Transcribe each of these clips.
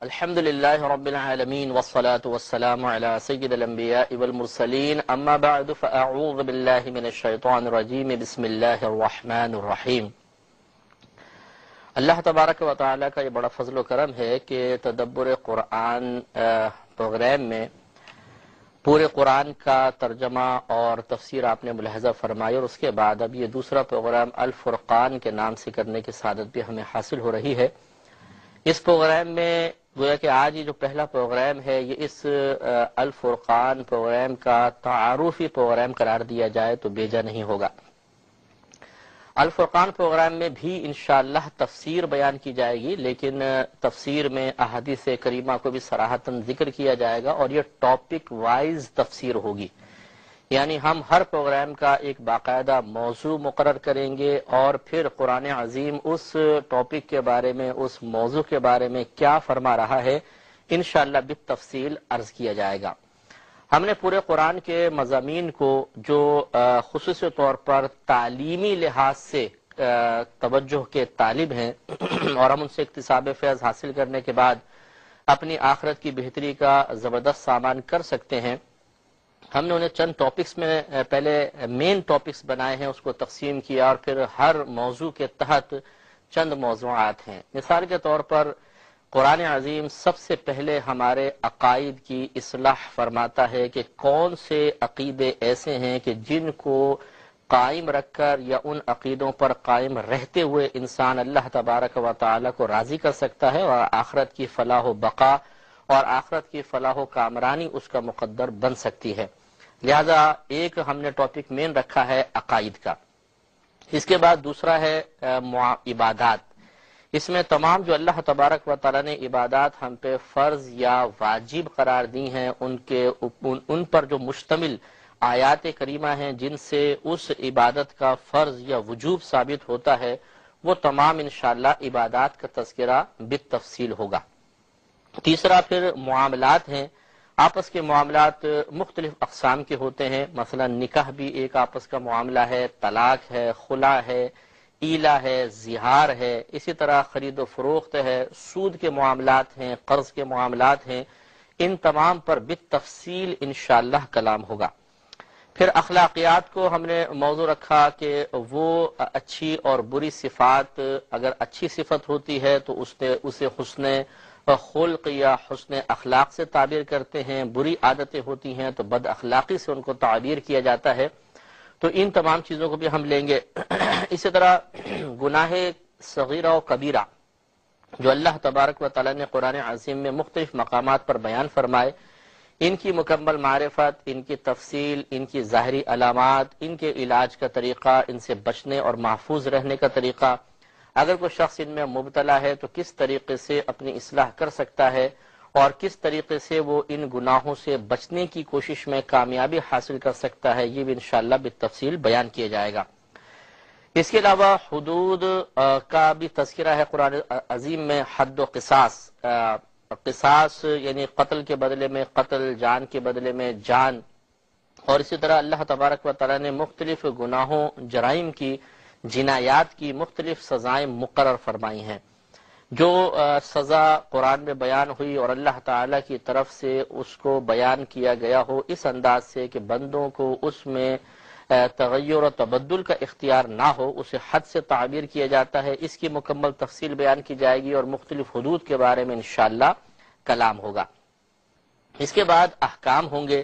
الحمدللہ رب العالمین والصلاة والسلام علی سید الانبیاء والمرسلین اما بعد فاعوذ باللہ من الشیطان الرجیم بسم اللہ الرحمن الرحیم۔ اللہ تبارک و تعالیٰ کا یہ بڑا فضل و کرم ہے کہ تدبر قرآن پروگرام میں پورے قرآن کا ترجمہ اور تفسیر آپ نے ملاحظہ فرمائی، اور اس کے بعد اب یہ دوسرا پروگرام الفرقان کے نام سے کرنے کی سعادت بھی ہمیں حاصل ہو رہی ہے۔ اس پروگرام میں گویا کہ آج یہ جو پہلا پروگرام ہے یہ اس الفرقان پروگرام کا تعارفی پروگرام قرار دیا جائے تو بیجا نہیں ہوگا۔ الفرقان پروگرام میں بھی انشاءاللہ تفسیر بیان کی جائے گی، لیکن تفسیر میں احادیث کریمہ کو بھی صراحتاً ذکر کیا جائے گا، اور یہ ٹاپک وائز تفسیر ہوگی، یعنی ہم ہر پروگرام کا ایک باقاعدہ موضوع مقرر کریں گے اور پھر قرآن عظیم اس ٹاپک کے بارے میں، اس موضوع کے بارے میں کیا فرما رہا ہے انشاءاللہ بالتفصیل عرض کیا جائے گا۔ ہم نے پورے قرآن کے مضامین کو جو خصوصی طور پر تعلیمی لحاظ سے توجہ کے طالب ہیں اور ہم ان سے اکتساب فیض حاصل کرنے کے بعد اپنی آخرت کی بہتری کا زبردست سامان کر سکتے ہیں، ہم نے انہیں چند ٹاپکس میں پہلے مین ٹاپکس بنائے ہیں، اس کو تقسیم کیا، اور پھر ہر موضوع کے تحت چند موضوعات ہیں۔ مثال کے طور پر قرآن عظیم سب سے پہلے ہمارے عقائد کی اصلاح فرماتا ہے کہ کون سے عقیدے ایسے ہیں کہ جن کو قائم رکھ کر یا ان عقیدوں پر قائم رہتے ہوئے انسان اللہ تبارک و تعالی کو راضی کر سکتا ہے اور آخرت کی فلاح و بقا اور آخرت کی فلاح و کامرانی اس کا مقدر بن سکتی ہے۔ لہذا ایک ہم نے ٹاپک مین رکھا ہے عقائد کا۔ اس کے بعد دوسرا ہے عبادات۔ اس میں تمام جو اللہ تبارک و تعالی نے عبادات ہم پہ فرض یا واجب قرار دی ہیں ان پر جو مشتمل آیات کریمہ ہیں جن سے اس عبادت کا فرض یا وجوب ثابت ہوتا ہے، وہ تمام انشاءاللہ عبادات کا تذکرہ بالتفصیل ہوگا۔ تیسرا پھر معاملات ہیں۔ آپس کے معاملات مختلف اقسام کے ہوتے ہیں، مثلا نکاح بھی ایک آپس کا معاملہ ہے، طلاق ہے، خلا ہے، ایلا ہے، زہار ہے، اسی طرح خرید و فروخت ہے، سود کے معاملات ہیں، قرض کے معاملات ہیں، ان تمام پر بالتفصیل انشاءاللہ کلام ہوگا۔ پھر اخلاقیات کو ہم نے موضوع رکھا کہ وہ اچھی اور بری صفات، اگر اچھی صفت ہوتی ہے تو اسے حسن خلق یا حسن اخلاق سے تعبیر کرتے ہیں، بری عادتیں ہوتی ہیں تو بد اخلاقی سے ان کو تعبیر کیا جاتا ہے، تو ان تمام چیزوں کو بھی ہم لیں گے۔ اسی طرح گناہ صغیرہ و کبیرہ جو اللہ تبارک و تعالی نے قرآن عظیم میں مختلف مقامات پر بیان فرمائے، ان کی مکمل معرفت، ان کی تفصیل، ان کی ظاہری علامات، ان کے علاج کا طریقہ، ان سے بچنے اور محفوظ رہنے کا طریقہ، اگر کوئی شخص ان میں مبتلا ہے تو کس طریقے سے اپنی اصلاح کر سکتا ہے اور کس طریقے سے وہ ان گناہوں سے بچنے کی کوشش میں کامیابی حاصل کر سکتا ہے، یہ بھی انشاءاللہ بالتفصیل بیان کیا جائے گا۔ اس کے علاوہ حدود کا بھی تذکرہ ہے قرآن عظیم میں، حد و قصاص، قصاص یعنی قتل کے بدلے میں قتل، جان کے بدلے میں جان، اور اسی طرح اللہ تبارک و تعالی نے مختلف گناہوں، جرائم کی، جنایات کی مختلف سزائیں مقرر فرمائی ہیں۔ جو سزا قرآن میں بیان ہوئی اور اللہ تعالی کی طرف سے اس کو بیان کیا گیا ہو اس انداز سے کہ بندوں کو اس میں تغیر و تبدل کا اختیار نہ ہو، اسے حد سے تعبیر کیا جاتا ہے، اس کی مکمل تفصیل بیان کی جائے گی اور مختلف حدود کے بارے میں انشاءاللہ کلام ہوگا۔ اس کے بعد احکام ہوں گے۔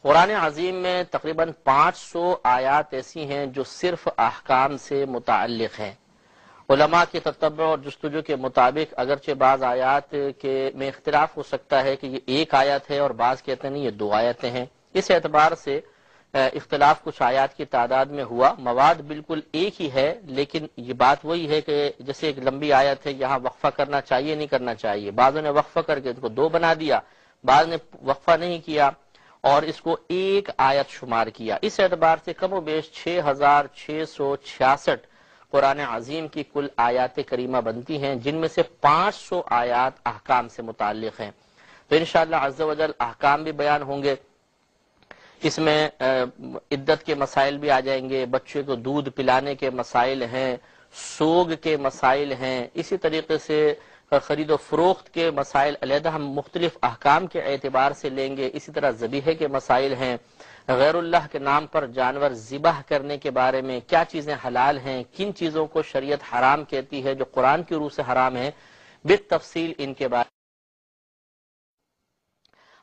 قرآن عظیم میں تقریباً 500 آیات ایسی ہیں جو صرف احکام سے متعلق ہیں۔ علماء کے تتبع اور جستجو کے مطابق اگرچہ بعض آیات میں اختلاف ہو سکتا ہے کہ یہ ایک آیت ہے اور بعض کہتے ہیں نہیں یہ 2 آیتیں ہیں، اس اعتبار سے اختلاف کچھ آیات کی تعداد میں ہوا، مواد بالکل ایک ہی ہے، لیکن یہ بات وہی ہے کہ جیسے ایک لمبی آیت ہے، یہاں وقفہ کرنا چاہیے نہیں کرنا چاہیے، بعضوں نے وقفہ کر کے اس کو 2 بنا دیا، بعض نے وقفہ نہیں کیا اور اس کو ایک آیت شمار کیا۔ اس اعتبار سے کم و بیش 6666 قرآن عظیم کی کل آیات کریمہ بنتی ہیں، جن میں سے 500 آیات احکام سے متعلق ہیں۔ تو انشاءاللہ عز و جل احکام بھی بیان ہوں گے، اس میں عدت کے مسائل بھی آ جائیں گے، بچے کو دودھ پلانے کے مسائل ہیں، سوگ کے مسائل ہیں، اسی طریقے سے خرید و فروخت کے مسائل علیحدہ ہم مختلف احکام کے اعتبار سے لیں گے. اسی طرح ذبیحے کے مسائل ہیں، غیر اللہ کے نام پر جانور ذبح کرنے کے بارے میں کیا چیزیں حلال ہیں، کن چیزوں کو شریعت حرام کہتی ہے جو قرآن کی روح سے حرام ہے، بالتفصیل ان کے بارے.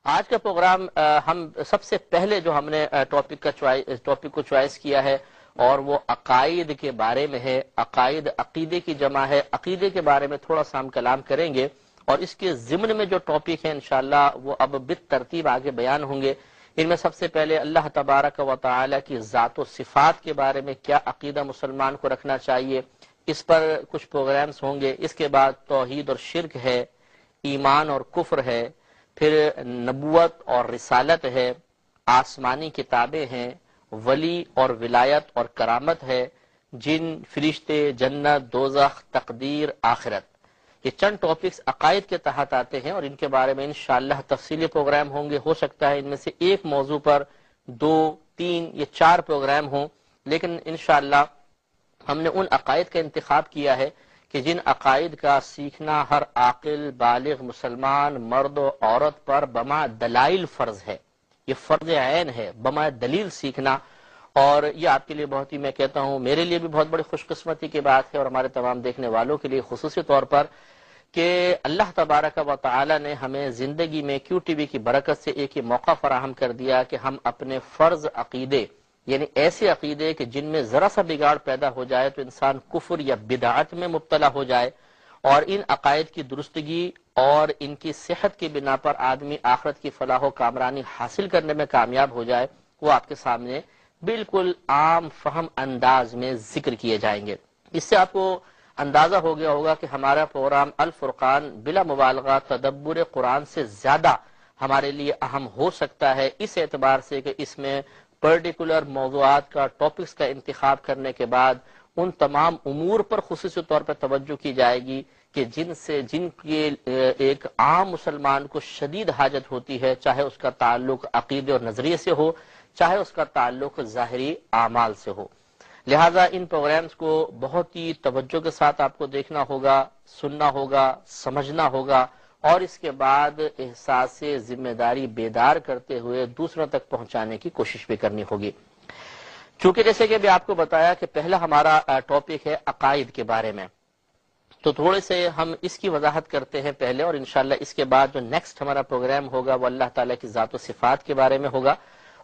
آج کا پروگرام ہم سب سے پہلے جو ہم نے ٹاپک کو چوائس کیا ہے اور وہ عقائد کے بارے میں ہے. عقائد عقیدے کی جمع ہے. عقیدے کے بارے میں تھوڑا سا ہم کلام کریں گے اور اس کے ضمن میں جو ٹاپک ہیں انشاءاللہ وہ اب بالترتیب آگے بیان ہوں گے. ان میں سب سے پہلے اللہ تبارک و تعالی کی ذات و صفات کے بارے میں کیا عقیدہ مسلمان کو رکھنا چاہیے، اس پر کچھ پروگرامز ہوں گے. اس کے بعد توحید اور شرک ہے، ایمان اور کفر ہے، پھر نبوت اور رسالت ہے، آسمانی کتابیں ہیں، ولی اور ولایت اور کرامت ہے، جن، فرشتے، جنت، دوزخ، تقدیر، آخرت. یہ چند ٹاپکس عقائد کے تحت آتے ہیں اور ان کے بارے میں انشاءاللہ تفصیلی پروگرام ہوں گے. ہو سکتا ہے ان میں سے ایک موضوع پر 2، 3 یا 4 پروگرام ہوں، لیکن انشاءاللہ ہم نے ان عقائد کا انتخاب کیا ہے کہ جن عقائد کا سیکھنا ہر عاقل بالغ مسلمان مرد و عورت پر بما دلائل فرض ہے. یہ فرض عین ہے بما دلیل سیکھنا، اور یہ آپ کے لیے بہت ہی، میں کہتا ہوں میرے لیے بھی بہت بڑی خوش قسمتی کی بات ہے اور ہمارے تمام دیکھنے والوں کے لیے خصوصی طور پر کہ اللہ تبارک و تعالی نے ہمیں زندگی میں کیو ٹی وی کی برکت سے ایک ہی موقع فراہم کر دیا کہ ہم اپنے فرض عقیدے، یعنی ایسے عقیدے کہ جن میں ذرا سا بگاڑ پیدا ہو جائے تو انسان کفر یا بدعت میں مبتلا ہو جائے، اور ان عقائد کی درستگی اور ان کی صحت کی بنا پر آدمی آخرت کی فلاح و کامرانی حاصل کرنے میں کامیاب ہو جائے، وہ آپ کے سامنے بالکل عام فہم انداز میں ذکر کیے جائیں گے. اس سے آپ کو اندازہ ہو گیا ہوگا کہ ہمارا پروگرام الفرقان بلا مبالغہ تدبر قرآن سے زیادہ ہمارے لیے اہم ہو سکتا ہے، اس اعتبار سے کہ اس میں پرٹیکولر موضوعات کا، ٹاپکس کا انتخاب کرنے کے بعد ان تمام امور پر خصوصی طور پر توجہ کی جائے گی کہ جن کی ایک عام مسلمان کو شدید حاجت ہوتی ہے، چاہے اس کا تعلق عقیدے اور نظریے سے ہو، چاہے اس کا تعلق ظاہری اعمال سے ہو. لہذا ان پروگرامز کو بہت ہی توجہ کے ساتھ آپ کو دیکھنا ہوگا، سننا ہوگا، سمجھنا ہوگا، اور اس کے بعد احساس ذمہ داری بیدار کرتے ہوئے دوسروں تک پہنچانے کی کوشش بھی کرنی ہوگی. چونکہ جیسے کہ بھی آپ کو بتایا کہ پہلا ہمارا ٹاپک ہے عقائد کے بارے میں، تو تھوڑے سے ہم اس کی وضاحت کرتے ہیں پہلے، اور انشاءاللہ اس کے بعد جو نیکسٹ ہمارا پروگرام ہوگا وہ اللہ تعالیٰ کی ذات و صفات کے بارے میں ہوگا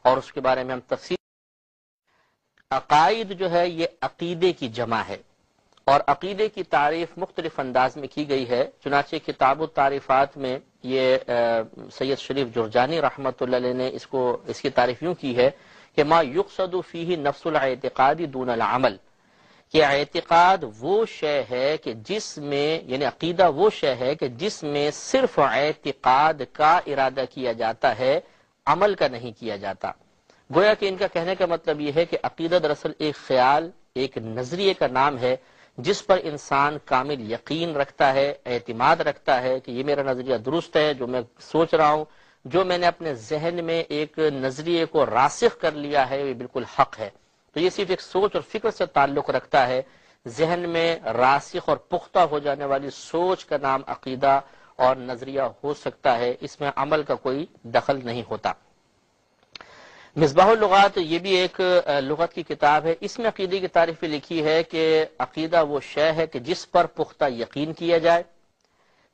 اور اس کے بارے میں ہم تفصیل. عقائد جو ہے یہ عقیدے کی جمع ہے، اور عقیدے کی تعریف مختلف انداز میں کی گئی ہے. چنانچہ کتاب التعریفات میں یہ سید شریف جرجانی رحمۃ اللہ علیہ نے اس کی تعریف یوں کی ہے کہ ما یقصد فیہ نفس الاعتقاد دون العمل، کہ اعتقاد وہ شے ہے کہ جس میں، یعنی عقیدہ وہ شے ہے کہ جس میں صرف اعتقاد کا ارادہ کیا جاتا ہے، عمل کا نہیں کیا جاتا. گویا کہ ان کا کہنے کا مطلب یہ ہے کہ عقیدہ دراصل ایک خیال، ایک نظریے کا نام ہے جس پر انسان کامل یقین رکھتا ہے، اعتماد رکھتا ہے کہ یہ میرا نظریہ درست ہے، جو میں سوچ رہا ہوں، جو میں نے اپنے ذہن میں ایک نظریے کو راسخ کر لیا ہے، یہ بالکل حق ہے. تو یہ صرف ایک سوچ اور فکر سے تعلق رکھتا ہے. ذہن میں راسخ اور پختہ ہو جانے والی سوچ کا نام عقیدہ اور نظریہ ہو سکتا ہے، اس میں عمل کا کوئی دخل نہیں ہوتا. مصباح اللغات یہ بھی ایک لغت کی کتاب ہے، اس میں عقیدے کی تعریف بھی لکھی ہے کہ عقیدہ وہ شے ہے کہ جس پر پختہ یقین کیا جائے،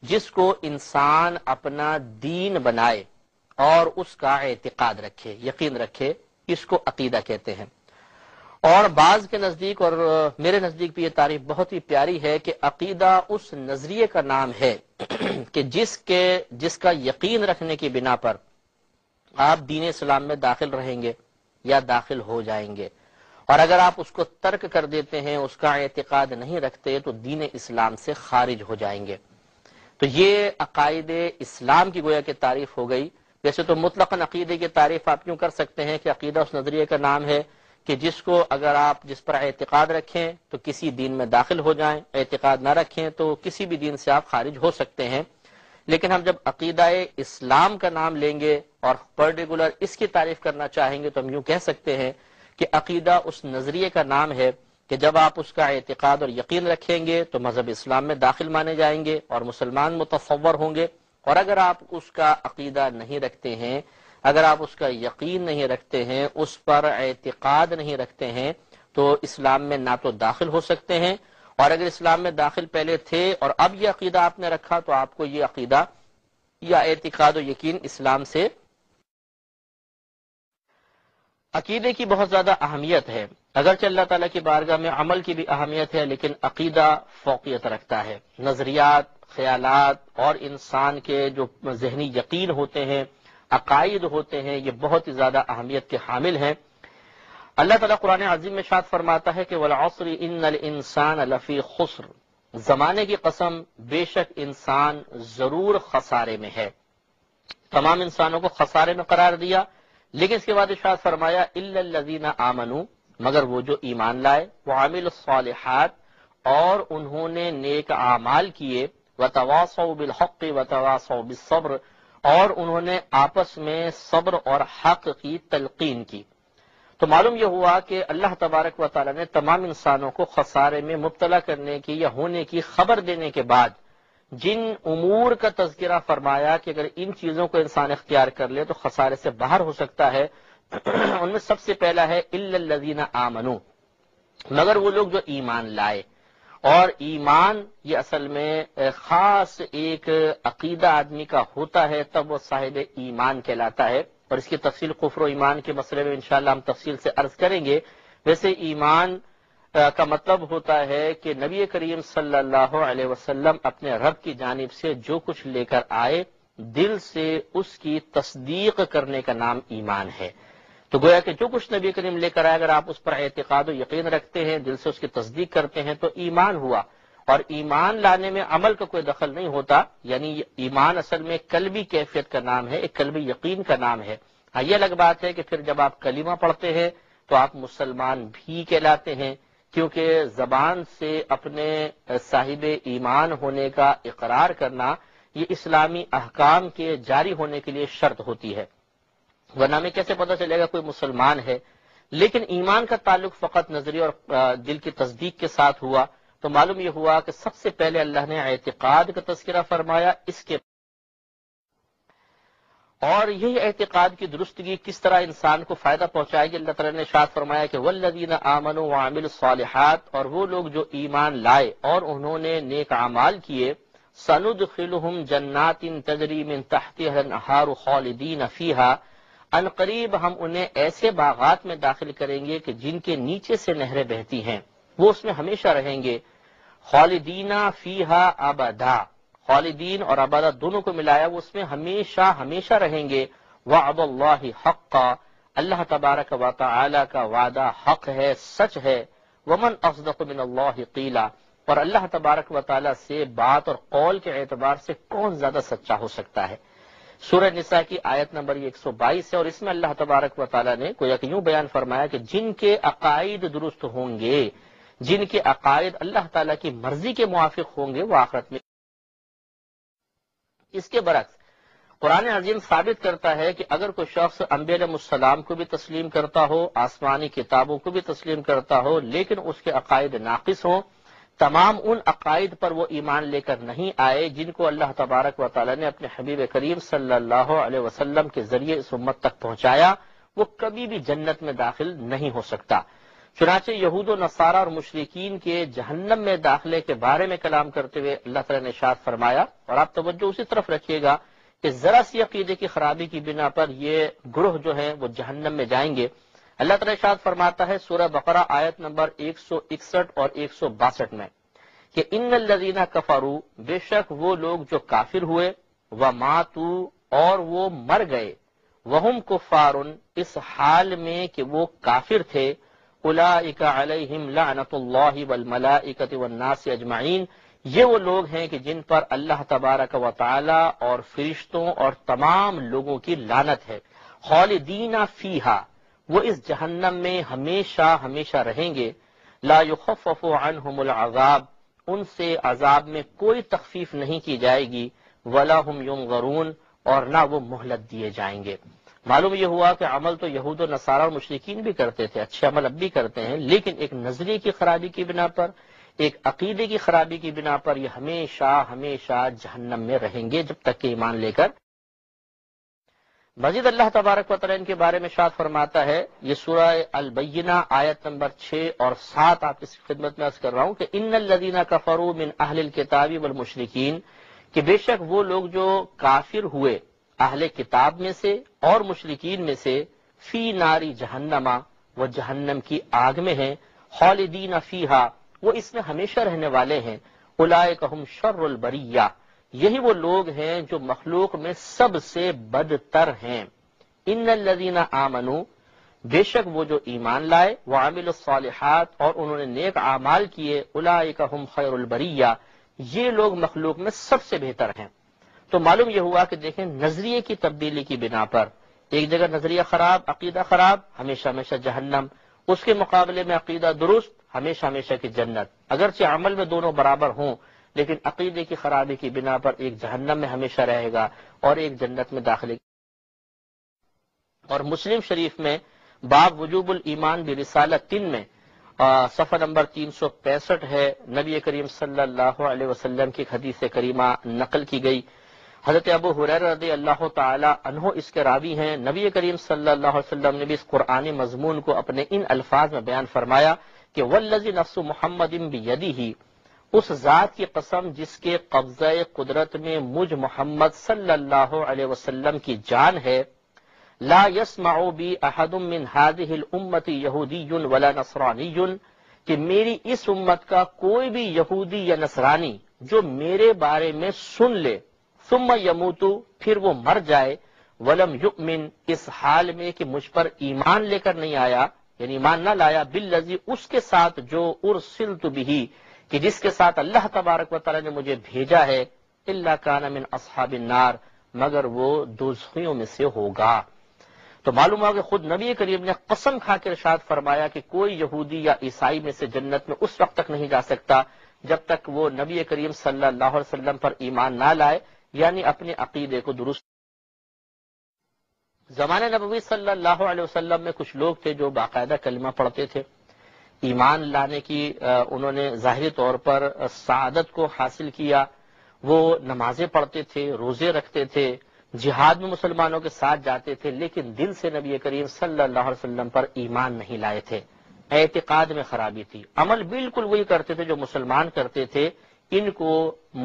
جس کو انسان اپنا دین بنائے اور اس کا اعتقاد رکھے، یقین رکھے، اس کو عقیدہ کہتے ہیں. اور بعض کے نزدیک اور میرے نزدیک بھی یہ تعریف بہت ہی پیاری ہے کہ عقیدہ اس نظریے کا نام ہے کہ جس کا یقین رکھنے کی بنا پر آپ دین اسلام میں داخل رہیں گے یا داخل ہو جائیں گے، اور اگر آپ اس کو ترک کر دیتے ہیں، اس کا اعتقاد نہیں رکھتے، تو دین اسلام سے خارج ہو جائیں گے. تو یہ عقائد اسلام کی گویا کہ تعریف ہو گئی. ویسے تو مطلقاً عقیدے کی تعریف آپ کیوں کر سکتے ہیں کہ عقیدہ اس نظریے کا نام ہے کہ جس کو اگر آپ جس پر اعتقاد رکھیں تو کسی دین میں داخل ہو جائیں، اعتقاد نہ رکھیں تو کسی بھی دین سے آپ خارج ہو سکتے ہیں. لیکن ہم جب عقیدہ اسلام کا نام لیں گے اور پرٹیکولر اس کی تعریف کرنا چاہیں گے تو ہم یوں کہہ سکتے ہیں کہ عقیدہ اس نظریے کا نام ہے کہ جب آپ اس کا اعتقاد اور یقین رکھیں گے تو مذہب اسلام میں داخل مانے جائیں گے اور مسلمان متصور ہوں گے، اور اگر آپ اس کا عقیدہ نہیں رکھتے ہیں، اگر آپ اس کا یقین نہیں رکھتے ہیں، اس پر اعتقاد نہیں رکھتے ہیں، تو اسلام میں نہ تو داخل ہو سکتے ہیں، اور اگر اسلام میں داخل پہلے تھے اور اب یہ عقیدہ آپ نے رکھا تو آپ کو یہ عقیدہ یا اعتقاد و یقین اسلام سے عقیدے کی بہت زیادہ اہمیت ہے۔ اگرچہ اللہ تعالیٰ کی بارگاہ میں عمل کی بھی اہمیت ہے، لیکن عقیدہ فوقیت رکھتا ہے۔ نظریات، خیالات اور انسان کے جو ذہنی یقین ہوتے ہیں، عقائد ہوتے ہیں، یہ بہت ہی زیادہ اہمیت کے حامل ہیں۔ اللہ تعالیٰ قرآن عظیم میں ارشاد فرماتا ہے کہ وَالْعَصْرِ إِنَّ الْإِنسَانَ لَفِي خُسْرٍ، زمانے کی قسم بے شک انسان ضرور خسارے میں ہے۔ تمام انسانوں کو خسارے میں قرار دیا، لیکن اس کے بعد ارشاد فرمایا إِلَّا الَّذِينَ آمَنُوا، مگر وہ جو ایمان لائے، وَعَمِلُوا الصَّالِحَاتِ، اور انہوں نے نیک اعمال کیے، وَتَوَاصَوْا بِالْحَقِّ وَتَوَاصَوْا بِالصَّبْرِ، اور انہوں نے آپس میں صبر اور حق کی تلقین کی۔ تو معلوم یہ ہوا کہ اللہ تبارک و تعالی نے تمام انسانوں کو خسارے میں مبتلا کرنے کی یا ہونے کی خبر دینے کے بعد جن امور کا تذکرہ فرمایا کہ اگر ان چیزوں کو انسان اختیار کر لے تو خسارے سے باہر ہو سکتا ہے، ان میں سب سے پہلا ہے الا الذین آمنوا، مگر وہ لوگ جو ایمان لائے۔ اور ایمان یہ اصل میں خاص ایک عقیدہ آدمی کا ہوتا ہے تب وہ صاحب ایمان کہلاتا ہے، اور اس کی تفصیل کفر و ایمان کے مسئلے میں انشاءاللہ ہم تفصیل سے عرض کریں گے۔ ویسے ایمان کا مطلب ہوتا ہے کہ نبی کریم صلی اللہ علیہ وسلم اپنے رب کی جانب سے جو کچھ لے کر آئے دل سے اس کی تصدیق کرنے کا نام ایمان ہے۔ تو گویا کہ جو کچھ نبی کریم لے کر آئے اگر آپ اس پر اعتقاد و یقین رکھتے ہیں، دل سے اس کی تصدیق کرتے ہیں تو ایمان ہوا، اور ایمان لانے میں عمل کا کوئی دخل نہیں ہوتا، یعنی ایمان اصل میں قلبی کیفیت کا نام ہے، ایک قلبی یقین کا نام ہے۔ ہاں یہ الگ بات ہے کہ پھر جب آپ کلمہ پڑھتے ہیں تو آپ مسلمان بھی کہلاتے ہیں، کیونکہ زبان سے اپنے صاحب ایمان ہونے کا اقرار کرنا یہ اسلامی احکام کے جاری ہونے کے لیے شرط ہوتی ہے، ورنہ ہمیں کیسے پتہ چلے گا کوئی مسلمان ہے؟ لیکن ایمان کا تعلق فقط نظری اور دل کی تصدیق کے ساتھ ہوا، تو معلوم یہ ہوا کہ سب سے پہلے اللہ نے اعتقاد کا تذکرہ فرمایا، اس کے اور یہی اعتقاد کی درستگی کس طرح انسان کو فائدہ پہنچائے گی۔ اللہ تعالیٰ نے ارشاد فرمایا کہ والذین آمنوا وعملوا الصالحات، اور وہ لوگ جو ایمان لائے اور انہوں نے نیک اعمال کیے، سندخلہم جنات تجری من تحتها الانہار خالدین فیہا، ان قریب ہم انہیں ایسے باغات میں داخل کریں گے کہ جن کے نیچے سے نہریں بہتی ہیں، وہ اس میں ہمیشہ رہیں گے۔ خالدین فیہا ابدا، خالدین اور ابدا دونوں کو ملایا، وہ اس میں ہمیشہ ہمیشہ رہیں گے۔ وعد اللہ حقا، اللہ تبارک و تعالی کا وعدہ حق ہے، سچ ہے۔ ومن اصدق من اللہ قیلا، اور اللہ تبارک و تعالی سے بات اور قول کے اعتبار سے کون زیادہ سچا ہو سکتا ہے۔ سورہ نساء کی آیت نمبر 122 ہے، اور اس میں اللہ تبارک و تعالی نے کوئی یوں بیان فرمایا کہ جن کے عقائد درست ہوں گے، جن کے عقائد اللہ تعالی کی مرضی کے موافق ہوں گے، وہ آخرت میں۔ اس کے برعکس قرآن عظیم ثابت کرتا ہے کہ اگر کوئی شخص انبیاء علیہ السلام کو بھی تسلیم کرتا ہو، آسمانی کتابوں کو بھی تسلیم کرتا ہو، لیکن اس کے عقائد ناقص ہوں، تمام ان عقائد پر وہ ایمان لے کر نہیں آئے جن کو اللہ تبارک و تعالی نے اپنے حبیب کریم صلی اللہ علیہ وسلم کے ذریعے اس امت تک پہنچایا، وہ کبھی بھی جنت میں داخل نہیں ہو سکتا۔ چنانچہ یہود و نصارہ اور مشرکین کے جہنم میں داخلے کے بارے میں کلام کرتے ہوئے اللہ تعالی نے ارشاد فرمایا، اور آپ توجہ اسی طرف رکھیے گا کہ ذرا سی عقیدے کی خرابی کی بنا پر یہ گروہ جو ہیں وہ جہنم میں جائیں گے۔ اللہ تعالی ارشاد فرماتا ہے سورہ بقرہ آیت نمبر 161 اور 162 میں کہ ان الذین کفروا، بے شک وہ لوگ جو کافر ہوئے، وماتوا، اور وہ مر گئے، وہم کفار، اس حال میں کہ وہ کافر تھے، اولئک علیہم لعنۃ اللہ والملائکۃ والناس اجمعین، یہ وہ لوگ ہیں کہ جن پر اللہ تبارک و تعالی اور فرشتوں اور تمام لوگوں کی لعنت ہے۔ خالدین فیہا، وہ اس جہنم میں ہمیشہ ہمیشہ رہیں گے۔ لا یخفف عنہم العذاب، ان سے عذاب میں کوئی تخفیف نہیں کی جائے گی۔ ولا ہم ینظرون، اور نہ وہ مہلت دیے جائیں گے۔ معلوم یہ ہوا کہ عمل تو یہود و نصارہ اور مشرکین بھی کرتے تھے، اچھے عمل اب بھی کرتے ہیں، لیکن ایک نظریے کی خرابی کی بنا پر، ایک عقیدے کی خرابی کی بنا پر یہ ہمیشہ ہمیشہ جہنم میں رہیں گے جب تک کہ ایمان لے کر۔ مزید اللہ تبارک و تعالی ان کے بارے میں ارشاد فرماتا ہے، یہ سورہ البینہ آیت نمبر 6 اور 7 آپ کی خدمت میں عرض کر رہا ہوں کہ ان الذین کفروا من اہل الکتاب والمشرکین، کہ بے شک وہ لوگ جو کافر ہوئے اہل کتاب میں سے اور مشرکین میں سے، فی ناری جہنما، وہ جہنم کی آگ میں ہیں، خالدین فیہا، وہ اس میں ہمیشہ رہنے والے ہیں، اولئک ہم شر البریہ، یہی وہ لوگ ہیں جو مخلوق میں سب سے بدتر ہیں۔ ان الذین آمنوا، بے شک وہ جو ایمان لائے، وعملوا الصالحات، اور انہوں نے نیک اعمال کیے، اولئک ہم خیر البریہ، یہ لوگ مخلوق میں سب سے بہتر ہیں۔ تو معلوم یہ ہوا کہ دیکھیں نظریے کی تبدیلی کی بنا پر، ایک جگہ نظریہ خراب، عقیدہ خراب، ہمیشہ ہمیشہ جہنم، اس کے مقابلے میں عقیدہ درست، ہمیشہ ہمیشہ کی جنت۔ اگرچہ عمل میں دونوں برابر ہوں، لیکن عقیدے کی خرابی کی بنا پر ایک جہنم میں ہمیشہ رہے گا اور ایک جنت میں داخلے۔ اور مسلم شریف میں باب وجوب الایمان برسالۃ 3 میں صفحہ نمبر 365 ہے، نبی کریم صلی اللہ علیہ وسلم کی حدیث کریمہ نقل کی گئی۔ حضرت ابو ہریرہ رضی اللہ تعالی عنہ اس کے راوی ہیں، نبی کریم صلی اللہ علیہ وسلم نے بھی اس قرآنی مضمون کو اپنے ان الفاظ میں بیان فرمایا کہ والذی نفس محمد بیدہ، اس ذات کی قسم جس کے قبضہ قدرت میں مجھ محمد صلی اللہ علیہ وسلم کی جان ہے، لا يسمع بی احد من هذه الامت یہودی ولا نصرانی، کہ میری اس امت کا کوئی بھی یہودی یا نصرانی جو میرے بارے میں سن لے، ثم یموت، پھر وہ مر جائے، ولم یؤمن، اس حال میں کہ مجھ پر ایمان لے کر نہیں آیا، یعنی ایمان نہ لایا، بالذی، اس کے ساتھ جو ارسلت بہ، کہ جس کے ساتھ اللہ تبارک و تعالی نے مجھے بھیجا ہے، الا کان من اصحاب النار، مگر وہ دوزخیوں میں سے ہوگا۔ تو معلوم ہوا کہ خود نبی کریم نے قسم کھا کے ارشاد فرمایا کہ کوئی یہودی یا عیسائی میں سے جنت میں اس وقت تک نہیں جا سکتا جب تک وہ نبی کریم صلی اللہ علیہ وسلم پر ایمان نہ لائے، یعنی اپنے عقیدے کو درست۔ زمانہ نبوی صلی اللہ علیہ وسلم میں کچھ لوگ تھے جو باقاعدہ کلمہ پڑھتے تھے، ایمان لانے کی انہوں نے ظاہری طور پر سعادت کو حاصل کیا، وہ نمازیں پڑھتے تھے، روزے رکھتے تھے، جہاد میں مسلمانوں کے ساتھ جاتے تھے، لیکن دل سے نبی کریم صلی اللہ علیہ وسلم پر ایمان نہیں لائے تھے، اعتقاد میں خرابی تھی، عمل بالکل وہی کرتے تھے جو مسلمان کرتے تھے، ان کو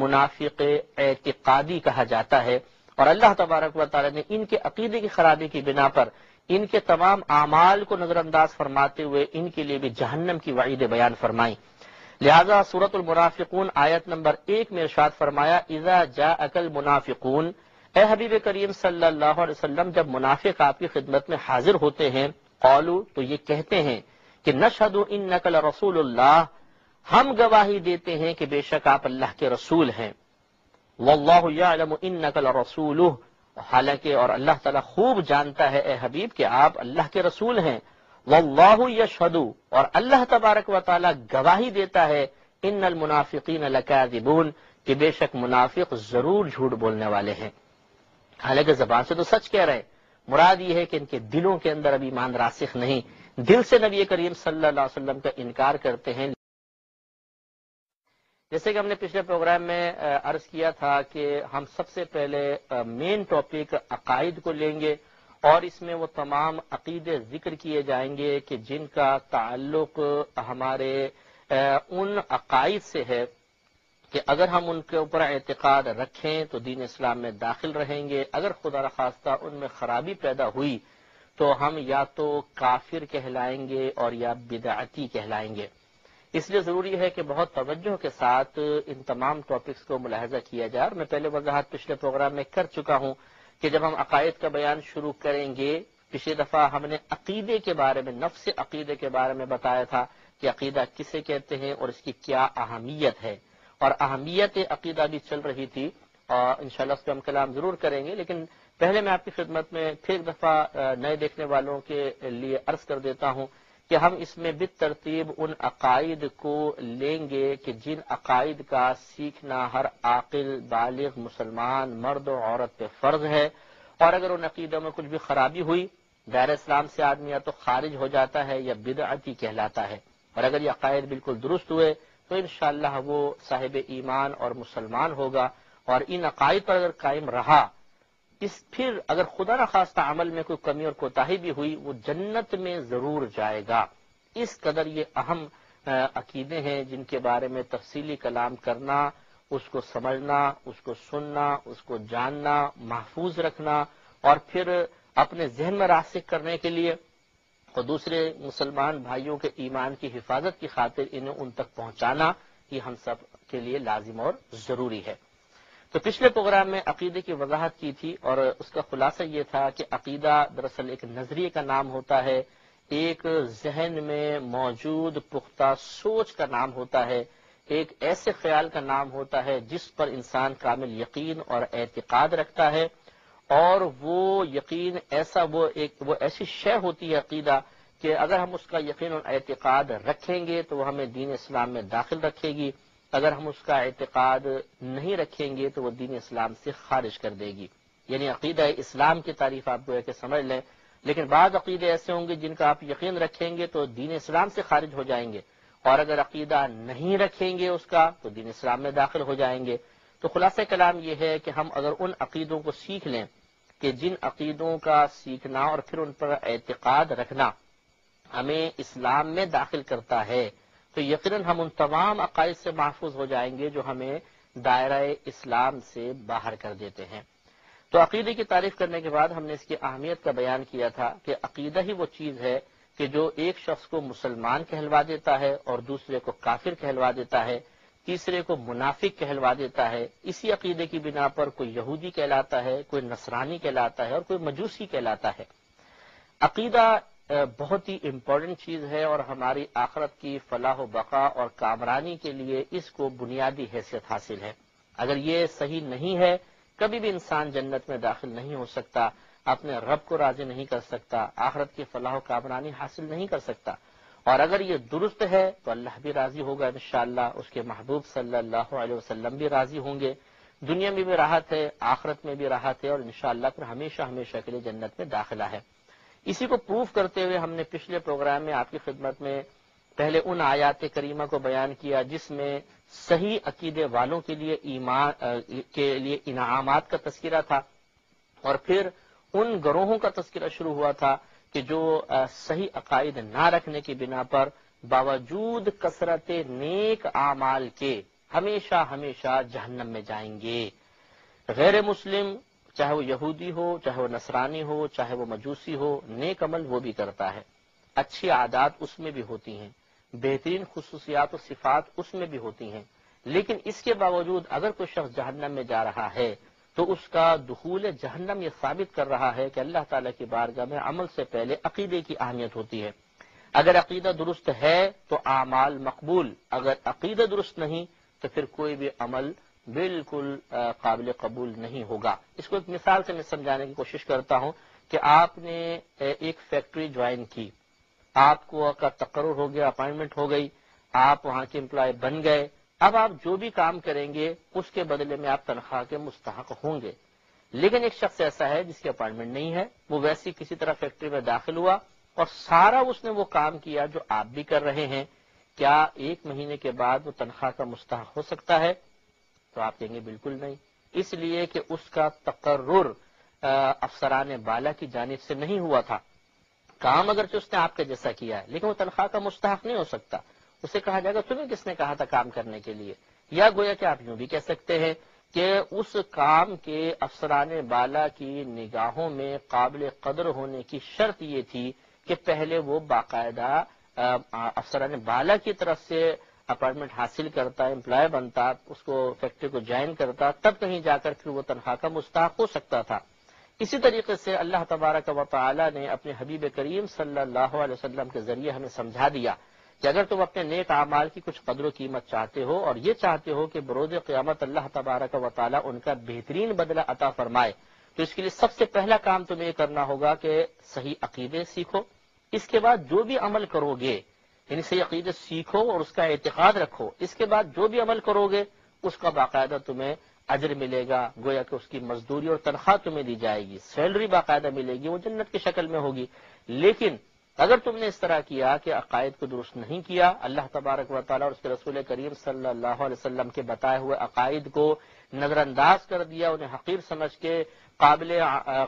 منافق اعتقادی کہا جاتا ہے۔ اور اللہ تبارک و تعالی نے ان کے عقیدے کی خرابی کی بنا پر ان کے تمام اعمال کو نظر انداز فرماتے ہوئے ان کے لیے بھی جہنم کی وعید بیان فرمائی۔ لہذا سورۃ المنافقون آیت نمبر 1 میں ارشاد فرمایا، اذا جاءک المنافقون، اے حبیب کریم صلی اللہ علیہ وسلم جب منافق آپ کی خدمت میں حاضر ہوتے ہیں، قالوا، تو یہ کہتے ہیں کہ نشہد انک لرسول اللہ، ہم گواہی دیتے ہیں کہ بے شک آپ اللہ کے رسول ہیں، واللہ یعلم انک لرسولہ، حالانکہ اور اللہ تعالیٰ خوب جانتا ہے اے حبیب کہ آپ اللہ کے رسول ہیں، واللہ یشہد، اور اللہ تبارک و تعالیٰ گواہی دیتا ہے، ان المنافقین لکاذبون، کہ بے شک منافق ضرور جھوٹ بولنے والے ہیں۔ حالانکہ زبان سے تو سچ کہہ رہے ہیں، مراد یہ ہے کہ ان کے دلوں کے اندر ابھی ایمان راسخ نہیں، دل سے نبی کریم صلی اللہ علیہ وسلم کا انکار کرتے ہیں۔ جیسے کہ ہم نے پچھلے پروگرام میں عرض کیا تھا کہ ہم سب سے پہلے مین ٹاپک عقائد کو لیں گے، اور اس میں وہ تمام عقیدے ذکر کیے جائیں گے کہ جن کا تعلق ہمارے ان عقائد سے ہے کہ اگر ہم ان کے اوپر اعتقاد رکھیں تو دین اسلام میں داخل رہیں گے، اگر خدا نخواستہ ان میں خرابی پیدا ہوئی تو ہم یا تو کافر کہلائیں گے اور یا بدعتی کہلائیں گے۔ اس لیے ضروری ہے کہ بہت توجہ کے ساتھ ان تمام ٹاپکس کو ملاحظہ کیا جائے، اور میں پہلے وضاحت پچھلے پروگرام میں کر چکا ہوں کہ جب ہم عقائد کا بیان شروع کریں گے، پچھلی دفعہ ہم نے عقیدے کے بارے میں، نفس عقیدے کے بارے میں بتایا تھا کہ عقیدہ کسے کہتے ہیں اور اس کی کیا اہمیت ہے، اور اہمیت عقیدہ بھی چل رہی تھی، اور انشاءاللہ اس پہ ہم کلام ضرور کریں گے، لیکن پہلے میں آپ کی خدمت میں پھر ایک دفعہ نئے دیکھنے والوں کے لیے عرض کر دیتا ہوں کہ ہم اس میں بالترتیب ان عقائد کو لیں گے کہ جن عقائد کا سیکھنا ہر عاقل بالغ مسلمان مرد و عورت پہ فرض ہے، اور اگر ان عقیدوں میں کچھ بھی خرابی ہوئی، دائرہ اسلام سے آدمی یا تو خارج ہو جاتا ہے یا بدعتی کہلاتا ہے، اور اگر یہ عقائد بالکل درست ہوئے تو انشاءاللہ وہ صاحب ایمان اور مسلمان ہوگا، اور ان عقائد پر اگر قائم رہا، پھر اگر خدا نخواستہ عمل میں کوئی کمی اور کوتاہی بھی ہوئی، وہ جنت میں ضرور جائے گا۔ اس قدر یہ اہم عقیدے ہیں جن کے بارے میں تفصیلی کلام کرنا، اس کو سمجھنا، اس کو سننا، اس کو جاننا، محفوظ رکھنا، اور پھر اپنے ذہن میں راسخ کرنے کے لیے اور دوسرے مسلمان بھائیوں کے ایمان کی حفاظت کی خاطر انہیں ان تک پہنچانا، یہ ہم سب کے لیے لازم اور ضروری ہے۔ تو پچھلے پروگرام میں عقیدے کی وضاحت کی تھی، اور اس کا خلاصہ یہ تھا کہ عقیدہ دراصل ایک نظریے کا نام ہوتا ہے، ایک ذہن میں موجود پختہ سوچ کا نام ہوتا ہے، ایک ایسے خیال کا نام ہوتا ہے جس پر انسان کامل یقین اور اعتقاد رکھتا ہے، اور وہ یقین وہ ایسی شے ہوتی ہے عقیدہ کہ اگر ہم اس کا یقین اور اعتقاد رکھیں گے تو وہ ہمیں دین اسلام میں داخل رکھے گی، اگر ہم اس کا اعتقاد نہیں رکھیں گے تو وہ دین اسلام سے خارج کر دے گی۔ یعنی عقیدہ اسلام کی تعریف آپ کو کہ سمجھ لیں، لیکن بعض عقیدے ایسے ہوں گے جن کا آپ یقین رکھیں گے تو دین اسلام سے خارج ہو جائیں گے، اور اگر عقیدہ نہیں رکھیں گے اس کا تو دین اسلام میں داخل ہو جائیں گے۔ تو خلاصہ کلام یہ ہے کہ ہم اگر ان عقیدوں کو سیکھ لیں کہ جن عقیدوں کا سیکھنا اور پھر ان پر اعتقاد رکھنا ہمیں اسلام میں داخل کرتا ہے، تو یقیناً ہم ان تمام عقائد سے محفوظ ہو جائیں گے جو ہمیں دائرہ اسلام سے باہر کر دیتے ہیں۔ تو عقیدے کی تعریف کرنے کے بعد ہم نے اس کی اہمیت کا بیان کیا تھا کہ عقیدہ ہی وہ چیز ہے کہ جو ایک شخص کو مسلمان کہلوا دیتا ہے اور دوسرے کو کافر کہلوا دیتا ہے، تیسرے کو منافق کہلوا دیتا ہے۔ اسی عقیدے کی بنا پر کوئی یہودی کہلاتا ہے، کوئی نصرانی کہلاتا ہے اور کوئی مجوسی کہلاتا ہے۔ عقیدہ بہت ہی امپورٹنٹ چیز ہے، اور ہماری آخرت کی فلاح و بقا اور کامرانی کے لیے اس کو بنیادی حیثیت حاصل ہے۔ اگر یہ صحیح نہیں ہے، کبھی بھی انسان جنت میں داخل نہیں ہو سکتا، اپنے رب کو راضی نہیں کر سکتا، آخرت کی فلاح و کامرانی حاصل نہیں کر سکتا، اور اگر یہ درست ہے تو اللہ بھی راضی ہوگا انشاءاللہ، اس کے محبوب صلی اللہ علیہ وسلم بھی راضی ہوں گے، دنیا میں بھی راحت ہے، آخرت میں بھی راحت ہے، اور انشاءاللہ پھر ہمیشہ ہمیشہ کے لیے جنت میں داخلہ ہے۔ اسی کو پروف کرتے ہوئے ہم نے پچھلے پروگرام میں آپ کی خدمت میں پہلے ان آیات کریمہ کو بیان کیا جس میں صحیح عقیدے والوں کے لیے ایمان کے لیے انعامات کا تذکرہ تھا، اور پھر ان گروہوں کا تذکرہ شروع ہوا تھا کہ جو صحیح عقائد نہ رکھنے کی بنا پر باوجود کثرت نیک اعمال کے ہمیشہ ہمیشہ جہنم میں جائیں گے۔ غیر مسلم چاہے وہ یہودی ہو، چاہے وہ نصرانی ہو، چاہے وہ مجوسی ہو، نیک عمل وہ بھی کرتا ہے، اچھی عادات اس میں بھی ہوتی ہیں، بہترین خصوصیات و صفات اس میں بھی ہوتی ہیں، لیکن اس کے باوجود اگر کوئی شخص جہنم میں جا رہا ہے تو اس کا دخول جہنم یہ ثابت کر رہا ہے کہ اللہ تعالیٰ کی بارگاہ میں عمل سے پہلے عقیدے کی اہمیت ہوتی ہے۔ اگر عقیدہ درست ہے تو اعمال مقبول، اگر عقیدہ درست نہیں تو پھر کوئی بھی عمل بالکل قابل قبول نہیں ہوگا۔ اس کو ایک مثال سے میں سمجھانے کی کوشش کرتا ہوں کہ آپ نے ایک فیکٹری جوائن کی، آپ کو کا تقرر ہو گیا، اپائنٹمنٹ ہو گئی، آپ وہاں کے امپلائی بن گئے، اب آپ جو بھی کام کریں گے اس کے بدلے میں آپ تنخواہ کے مستحق ہوں گے۔ لیکن ایک شخص ایسا ہے جس کی اپائنٹمنٹ نہیں ہے، وہ ویسی کسی طرح فیکٹری میں داخل ہوا اور سارا اس نے وہ کام کیا جو آپ بھی کر رہے ہیں، کیا ایک مہینے کے بعد وہ تنخواہ کا مستحق ہو سکتا ہے؟ تو آپ کہیں گے بالکل نہیں، اس لیے کہ اس کا تقرر افسران بالا کی جانب سے نہیں ہوا تھا۔ کام اگرچہ اس نے آپ کے جیسا کیا ہے لیکن وہ تنخواہ کا مستحق نہیں ہو سکتا۔ اسے کہا جائے گا تمہیں کس نے کہا تھا کام کرنے کے لیے، یا گویا کہ آپ یوں بھی کہہ سکتے ہیں کہ اس کام کے افسران بالا کی نگاہوں میں قابل قدر ہونے کی شرط یہ تھی کہ پہلے وہ باقاعدہ افسران بالا کی طرف سے اپائنٹمنٹ حاصل کرتا، امپلائی بنتا، اس کو فیکٹری کو جوائن کرتا، تب کہیں جا کر پھر وہ تنخواہ کا مستحق ہو سکتا تھا۔ اسی طریقے سے اللہ تبارک و تعالی نے اپنے حبیب کریم صلی اللہ علیہ وسلم کے ذریعے ہمیں سمجھا دیا کہ اگر تم اپنے نیک اعمال کی کچھ قدر و قیمت چاہتے ہو اور یہ چاہتے ہو کہ بروز قیامت اللہ تبارک و تعالی ان کا بہترین بدلہ عطا فرمائے، تو اس کے لیے سب سے پہلا کام تمہیں یہ کرنا ہوگا کہ صحیح عقیدے سیکھو۔ اس کے بعد جو بھی عمل کرو گے، یعنی صحیح عقیدے سیکھو اور اس کا اعتقاد رکھو، اس کے بعد جو بھی عمل کرو گے اس کا باقاعدہ تمہیں اجر ملے گا، گویا کہ اس کی مزدوری اور تنخواہ تمہیں دی جائے گی، سیلری باقاعدہ ملے گی، وہ جنت کی شکل میں ہوگی۔ لیکن اگر تم نے اس طرح کیا کہ عقائد کو درست نہیں کیا، اللہ تبارک و تعالیٰ اور اس کے رسول کریم صلی اللہ علیہ وسلم کے بتائے ہوئے عقائد کو نظر انداز کر دیا، انہیں حقیر سمجھ کے قابل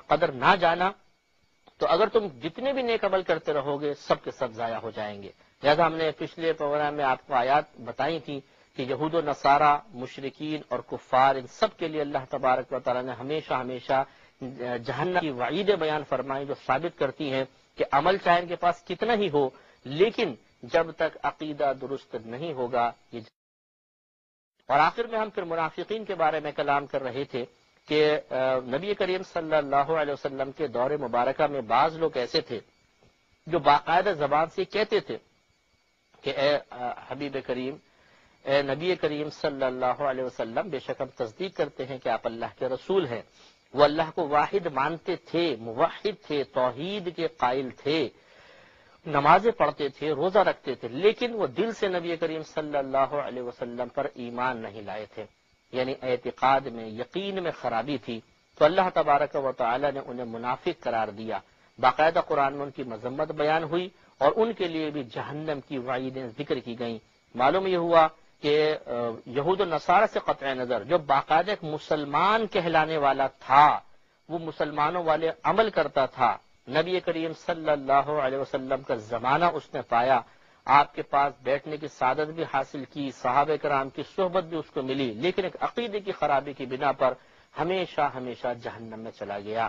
قدر نہ جانا، تو اگر تم جتنے بھی نیک عمل کرتے رہو گے سب کے سب ضائع ہو جائیں گے۔ لہذا ہم نے پچھلے پروگرام میں آپ کو آیات بتائی تھی کہ یہود و نصارہ، مشرکین اور کفار، ان سب کے لیے اللہ تبارک و تعالیٰ نے ہمیشہ ہمیشہ جہنم کی وعیدیں بیان فرمائی، جو ثابت کرتی ہیں کہ عمل چاہے ان کے پاس کتنا ہی ہو، لیکن جب تک عقیدہ درست نہیں ہوگا یہ۔ اور آخر میں ہم پھر منافقین کے بارے میں کلام کر رہے تھے کہ نبی کریم صلی اللہ علیہ وسلم کے دور مبارکہ میں بعض لوگ ایسے تھے جو باقاعدہ زبان سے کہتے تھے کہ اے حبیب کریم، اے نبی کریم صلی اللہ علیہ وسلم، بے شک ہم تصدیق کرتے ہیں کہ آپ اللہ کے رسول ہیں۔ وہ اللہ کو واحد مانتے تھے، موحد تھے، توحید کے قائل تھے، نمازیں پڑھتے تھے، روزہ رکھتے تھے، لیکن وہ دل سے نبی کریم صلی اللہ علیہ وسلم پر ایمان نہیں لائے تھے، یعنی اعتقاد میں، یقین میں خرابی تھی۔ تو اللہ تبارک و تعالی نے انہیں منافق قرار دیا، باقاعدہ قرآن میں ان کی مذمت بیان ہوئی اور ان کے لیے بھی جہنم کی وعیدیں ذکر کی گئیں۔ معلوم یہ ہوا کہ یہود و نصارہ سے قطع نظر جو باقاعدہ ایک مسلمان کہلانے والا تھا، وہ مسلمانوں والے عمل کرتا تھا، نبی کریم صلی اللہ علیہ وسلم کا زمانہ اس نے پایا، آپ کے پاس بیٹھنے کی سعادت بھی حاصل کی، صحابہ کرام کی صحبت بھی اس کو ملی، لیکن ایک عقیدے کی خرابی کی بنا پر ہمیشہ ہمیشہ جہنم میں چلا گیا۔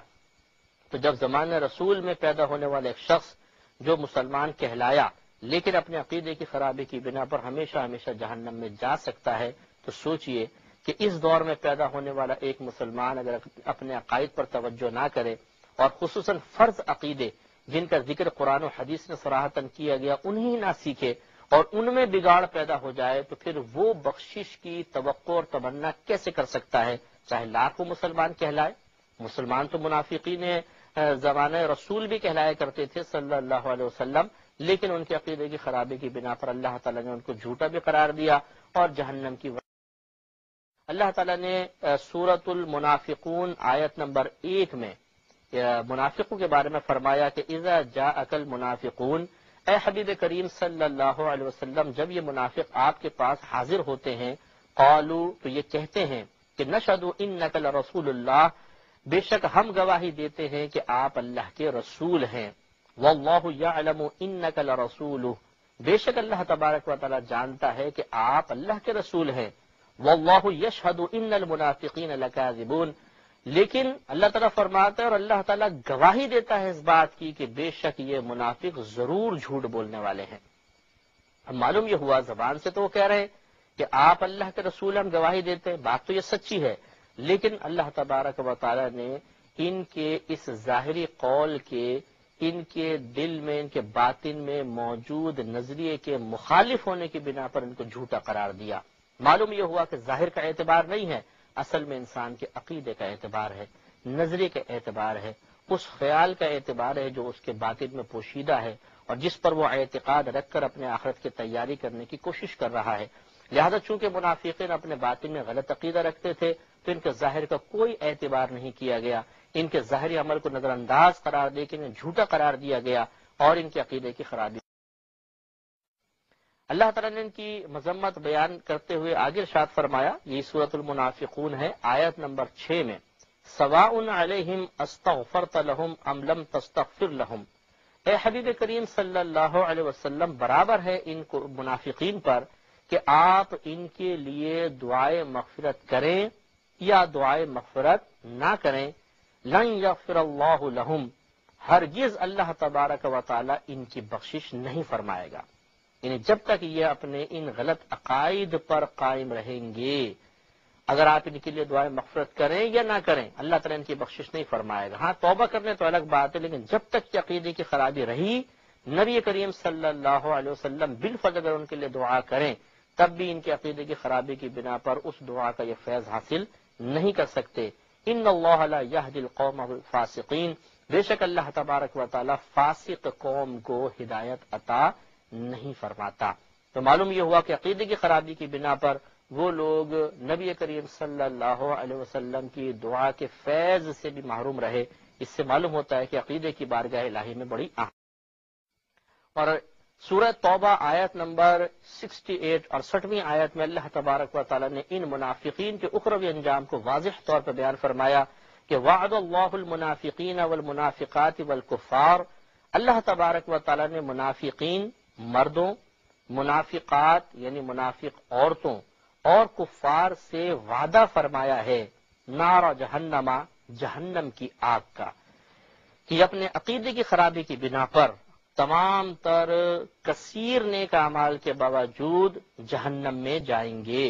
تو جب زمانہ رسول میں پیدا ہونے والا ایک شخص جو مسلمان کہلایا لیکن اپنے عقیدے کی خرابی کی بنا پر ہمیشہ ہمیشہ جہنم میں جا سکتا ہے، تو سوچئے کہ اس دور میں پیدا ہونے والا ایک مسلمان اگر اپنے عقائد پر توجہ نہ کرے اور خصوصاً فرض عقیدے جن کا ذکر قرآن و حدیث میں صراحتاً کیا گیا انہیں نہ سیکھے اور ان میں بگاڑ پیدا ہو جائے، تو پھر وہ بخشش کی توقع اور تمنا کیسے کر سکتا ہے؟ چاہے لاکھوں مسلمان کہلائے، مسلمان تو منافقین زمانہ رسول بھی کہلایا کرتے تھے صلی اللہ علیہ وسلم، لیکن ان کے عقیدے کی خرابی کی بنا پر اللہ تعالیٰ نے ان کو جھوٹا بھی قرار دیا اور جہنم کی اللہ تعالیٰ نے سورۃ المنافقون آیت نمبر 1 میں منافقوں کے بارے میں فرمایا کہ اذا جاءک المنافقون، اے حبیب کریم صلی اللہ علیہ وسلم، جب یہ منافق آپ کے پاس حاضر ہوتے ہیں، قالوا، تو یہ کہتے ہیں کہ نشہد انک لرسول اللہ، بے شک ہم گواہی دیتے ہیں کہ آپ اللہ کے رسول ہیں، واللہ یعلم انک لرسولہ، بے شک اللہ تبارک و تعالی جانتا ہے کہ آپ اللہ کے رسول ہیں، واللہ یشہد ان المنافقین لکاذبون، لیکن اللہ تعالیٰ فرماتا ہے اور اللہ تعالیٰ گواہی دیتا ہے اس بات کی کہ بے شک یہ منافق ضرور جھوٹ بولنے والے ہیں۔ اب معلوم یہ ہوا زبان سے تو وہ کہہ رہے ہیں کہ آپ اللہ کے رسول، ہم گواہی دیتے ہیں، بات تو یہ سچی ہے، لیکن اللہ تبارک و تعالیٰ نے ان کے اس ظاہری قول کے، ان کے دل میں، ان کے باطن میں موجود نظریے کے مخالف ہونے کی بنا پر ان کو جھوٹا قرار دیا۔ معلوم یہ ہوا کہ ظاہر کا اعتبار نہیں ہے، اصل میں انسان کے عقیدے کا اعتبار ہے، نظریے کا اعتبار ہے، اس خیال کا اعتبار ہے جو اس کے باطن میں پوشیدہ ہے اور جس پر وہ اعتقاد رکھ کر اپنے آخرت کی تیاری کرنے کی کوشش کر رہا ہے۔ لہذا چونکہ منافقین اپنے باطن میں غلط عقیدہ رکھتے تھے تو ان کے ظاہر کا کوئی اعتبار نہیں کیا گیا، ان کے ظاہری عمل کو نظر انداز قرار دے کے انہیں جھوٹا قرار دیا گیا اور ان کے عقیدے کی خرابی۔ اللہ تعالیٰ نے ان کی مذمت بیان کرتے ہوئے آگے ارشاد فرمایا، یہ سورۃ المنافقون ہے، آیت نمبر 6 میں، سواء علیہم استغفرت لہم ام لم تستغفر لہم، اے حبیب کریم صلی اللہ علیہ وسلم، برابر ہے ان کو منافقین پر کہ آپ ان کے لیے دعائے مغفرت کریں یا دعائے مغفرت نہ کریں، لن یغفر اللہ لہم، ہرگز اللہ تبارک و تعالی ان کی بخشش نہیں فرمائے گا، یعنی جب تک یہ اپنے ان غلط عقائد پر قائم رہیں گے، اگر آپ ان کے لیے دعائیں مغفرت کریں یا نہ کریں، اللہ تعالیٰ ان کی بخشش نہیں فرمائے گا۔ ہاں توبہ کرنے تو الگ بات ہے، لیکن جب تک کہ عقیدے کی خرابی رہی، نبی کریم صلی اللہ علیہ وسلم بالفضل اگر ان کے لیے دعا کریں تب بھی ان کے عقیدے کی خرابی کی بنا پر اس دعا کا یہ فیض حاصل نہیں کر سکتے۔ ان اللہ لا یہدی القوم الفاسقین، بے شک اللہ تبارک و تعالیٰ فاسق قوم کو ہدایت عطا نہیں فرماتا۔ تو معلوم یہ ہوا کہ عقیدے کی خرابی کی بنا پر وہ لوگ نبی کریم صلی اللہ علیہ وسلم کی دعا کے فیض سے بھی محروم رہے۔ اس سے معلوم ہوتا ہے کہ عقیدے کی بارگاہ الہی میں بڑی اہم۔ اور سورہ توبہ آیت نمبر 68 اور 68ویں آیت میں اللہ تبارک و تعالی نے ان منافقین کے اخروی انجام کو واضح طور پر بیان فرمایا کہ وعد اللہ المنافقین والمنافقات والکفار، اللہ تبارک و تعالی نے منافقین مردوں، منافقات یعنی منافق عورتوں اور کفار سے وعدہ فرمایا ہے نار جہنم، جہنم کی آگ کا، کہ اپنے عقیدے کی خرابی کی بنا پر تمام تر کثیر نیک اعمال کے باوجود جہنم میں جائیں گے،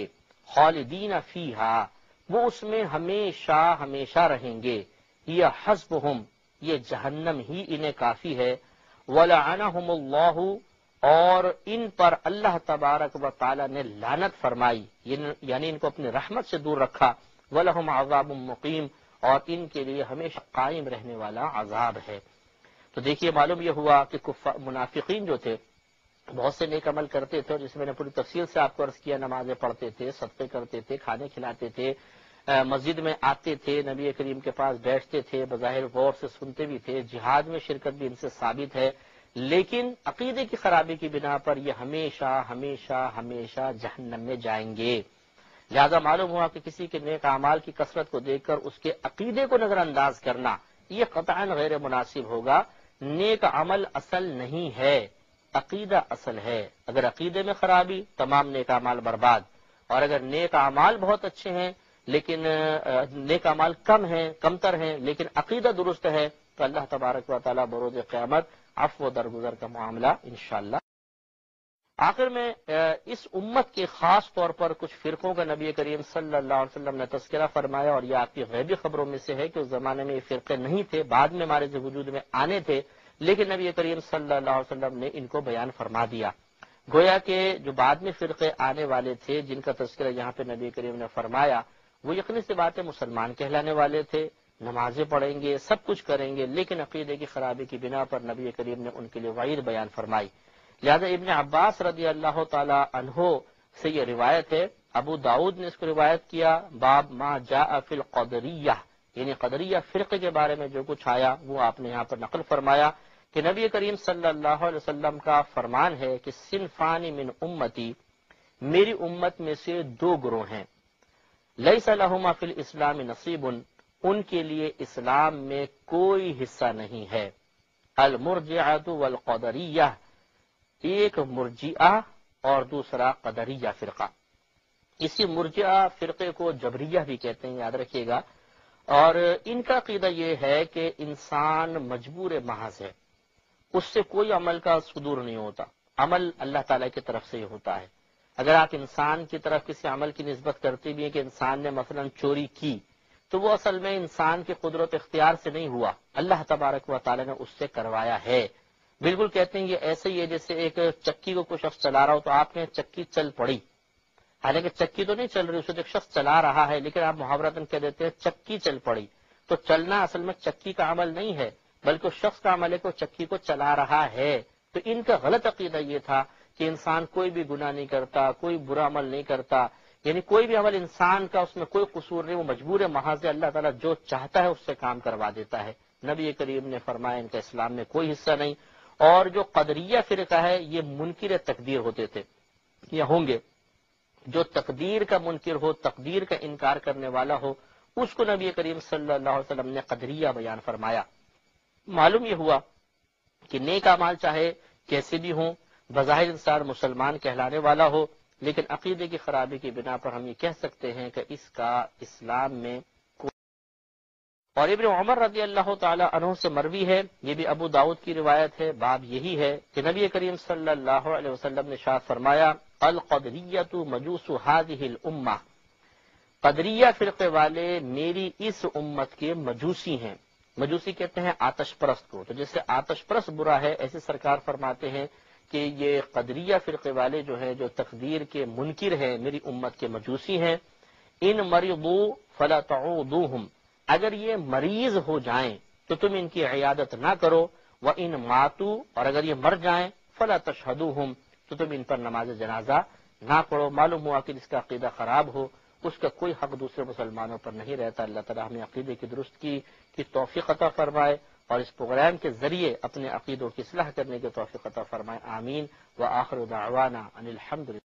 خالدین فیہا، وہ اس میں ہمیشہ ہمیشہ رہیں گے، یہ حسبہم، یہ جہنم ہی انہیں کافی ہے، ولعنہم اللہ، اور ان پر اللہ تبارک و تعالی نے لعنت فرمائی، یعنی ان کو اپنی رحمت سے دور رکھا، ولہم عذاب مقیم، اور ان کے لیے ہمیشہ قائم رہنے والا عذاب ہے۔ تو دیکھیے معلوم یہ ہوا کہ منافقین جو تھے بہت سے نیک عمل کرتے تھے، اور جس میں نے پوری تفصیل سے آپ کو عرض کیا، نمازیں پڑھتے تھے، صدقے کرتے تھے، کھانے کھلاتے تھے، مسجد میں آتے تھے، نبی کریم کے پاس بیٹھتے تھے، بظاہر غور سے سنتے بھی تھے، جہاد میں شرکت بھی ان سے ثابت ہے، لیکن عقیدے کی خرابی کی بنا پر یہ ہمیشہ ہمیشہ ہمیشہ جہنم میں جائیں گے۔ لہذا معلوم ہوا کہ کسی کے نیک اعمال کی کثرت کو دیکھ کر اس کے عقیدے کو نظر انداز کرنا یہ قطعاً غیر مناسب ہوگا۔ نیک عمل اصل نہیں ہے، عقیدہ اصل ہے۔ اگر عقیدے میں خرابی، تمام نیک اعمال برباد، اور اگر نیک اعمال بہت اچھے ہیں لیکن نیک اعمال کم ہیں، کمتر ہیں، لیکن عقیدہ درست ہے، تو اللہ تبارک و تعالیٰ بروز قیامت عفو و درگزر کا معاملہ انشاءاللہ۔ آخر میں اس امت کے خاص طور پر کچھ فرقوں کا نبی کریم صلی اللہ علیہ وسلم نے تذکرہ فرمایا، اور یہ آپ کی غیبی خبروں میں سے ہے کہ اس زمانے میں یہ فرقے نہیں تھے، بعد میں ہمارے وجود میں آنے تھے، لیکن نبی کریم صلی اللہ علیہ وسلم نے ان کو بیان فرما دیا۔ گویا کہ جو بعد میں فرقے آنے والے تھے جن کا تذکرہ یہاں پہ نبی کریم نے فرمایا، وہ یقینی سی بات ہے مسلمان کہلانے والے تھے، نمازیں پڑھیں گے، سب کچھ کریں گے، لیکن عقیدے کی خرابی کی بنا پر نبی کریم نے ان کے لیے وعید بیان فرمائی۔ لہذا ابن عباس رضی اللہ تعالی عنہ سے یہ روایت ہے، ابو داؤد نے اس کو روایت کیا، باب ما جاء فی القدریہ، یعنی قدریہ فرقے کے بارے میں جو کچھ آیا وہ آپ نے یہاں پر نقل فرمایا کہ نبی کریم صلی اللہ علیہ وسلم کا فرمان ہے کہ صنفان من امتی، میری امت میں سے دو گروہ ہیں، لیس لہما فی الاسلام نصیب، ان کے لیے اسلام میں کوئی حصہ نہیں ہے، المرجعۃ والقدریہ، ایک مرجئہ اور دوسرا قدریہ فرقہ۔ اسی مرجئہ فرقے کو جبریہ بھی کہتے ہیں، یاد رکھیے گا، اور ان کا عقیدہ یہ ہے کہ انسان مجبور محض ہے، اس سے کوئی عمل کا صدور نہیں ہوتا، عمل اللہ تعالیٰ کی طرف سے ہی ہوتا ہے۔ اگر آپ انسان کی طرف کسی عمل کی نسبت کرتے بھی ہیں کہ انسان نے مثلا چوری کی، تو وہ اصل میں انسان کی قدرت اختیار سے نہیں ہوا، اللہ تبارک و تعالیٰ نے اس سے کروایا ہے۔ بالکل کہتے ہیں یہ ایسے ہی ہے جیسے ایک چکی کو کوئی شخص چلا رہا ہو، تو آپ نے چکی چل پڑی، حالانکہ چکی تو نہیں چل رہی، اسے ایک شخص چلا رہا ہے، لیکن آپ محاورتاً کہہ دیتے ہیں چکی چل پڑی۔ تو چلنا اصل میں چکی کا عمل نہیں ہے، بلکہ اس شخص کا عمل ہے کہ وہ چکی کو چلا رہا ہے۔ تو ان کا غلط عقیدہ یہ تھا کہ انسان کوئی بھی گناہ نہیں کرتا، کوئی برا عمل نہیں کرتا، یعنی کوئی بھی عمل انسان کا اس میں کوئی قصور نہیں، وہ مجبور محض ہے، اللہ تعالیٰ جو چاہتا ہے اس سے کام کروا دیتا ہے۔ نبی کریم نے فرمایا ان کا اسلام میں کوئی حصہ نہیں۔ اور جو قدریہ فرقہ ہے یہ منکر تقدیر ہوتے تھے، یا ہوں گے، جو تقدیر کا منکر ہو، تقدیر کا انکار کرنے والا ہو، اس کو نبی کریم صلی اللہ علیہ وسلم نے قدریہ بیان فرمایا۔ معلوم یہ ہوا کہ نیک اعمال چاہے کیسے بھی ہوں، بظاہر انسان مسلمان کہلانے والا ہو، لیکن عقیدے کی خرابی کی بنا پر ہم یہ کہہ سکتے ہیں کہ اس کا اسلام میں اور ابن عمر رضی اللہ تعالی عنہ سے مروی ہے، یہ بھی ابو داؤد کی روایت ہے، باب یہی ہے کہ نبی کریم صلی اللہ علیہ وسلم نے ارشاد فرمایا القدریۃ مجوس هذه الامہ، قدریہ فرقے والے میری اس امت کے مجوسی ہیں۔ مجوسی کہتے ہیں آتش پرست کو، تو جیسے آتش پرست برا ہے، ایسے سرکار فرماتے ہیں کہ یہ قدریہ فرقے والے جو ہیں، جو تقدیر کے منکر ہیں، میری امت کے مجوسی ہیں۔ ان مرضوا فلا تعودوہم، اگر یہ مریض ہو جائیں تو تم ان کی عیادت نہ کرو، وَإِن ماتوا، اور اگر یہ مر جائیں فلا تشہدوہم، تو تم ان پر نماز جنازہ نہ پڑھو، معلوم ہوا کہ جس کا عقیدہ خراب ہو اس کا کوئی حق دوسرے مسلمانوں پر نہیں رہتا۔ اللہ تعالی ہمیں عقیدے کی درست کی توفیق عطا فرمائے اور اس پروگرام کے ذریعے اپنے عقیدوں کی اصلاح کرنے کی توفیق عطا فرمائے، آمین۔ وآخر دعوانا ان الحمد للہ۔